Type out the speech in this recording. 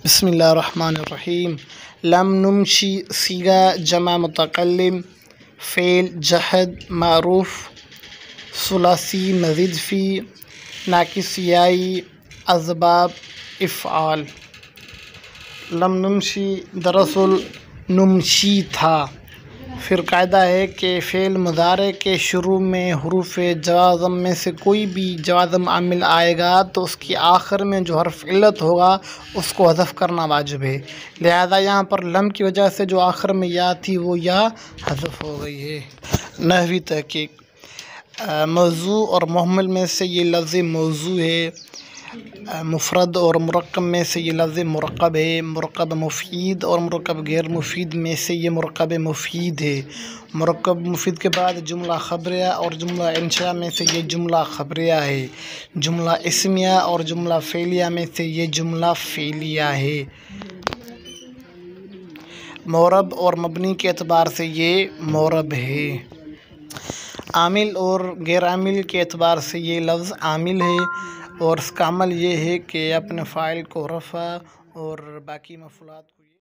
بسم اللہ الرحمن الرحیم۔ لم نمشی صیغہ جمع متکلم، فعل جہد معروف، ثلاثی مزید فی، ناقص یائی، اسباب افعال۔ لم نمشی دراصل نمشی تھا۔ پھر قاعدہ ہے کہ فعل مضارع کے شروع میں حروف جوازم میں سے کوئی بھی جوازم عامل آئے گا تو اس کی آخر میں جو حرف علت ہوگا اس کو حذف کرنا واجب ہے، لہذا یہاں پر لم کی وجہ سے جو آخر میں یا تھی وہ یا حذف ہو گئی ہے۔ نحوی تحقیق: موضوع اور مہمل میں سے یہ لفظ موضوع ہے، مفرد اور مرکب میں سے یہ لفظ مرکب ہے، مرکب مفید اور مرکب غیر مفید میں سے یہ مرکب مفید ہے، مرکب مفید کے بعد جملہ خبریہ اور جملہ انشاء میں سے یہ جملہ خبریہ ہے، جملہ اسمیہ اور جملہ فعلیہ میں سے یہ جملہ فعلیہ ہے، معرب اور مبنی کے اعتبار سے یہ معرب ہے، عامل اور غیر عامل کے اعتبار سے یہ لفظ عامل ہے، اور اس کا عمل یہ ہے کہ اپنے فاعل کو رفع اور باقی مفعولات کو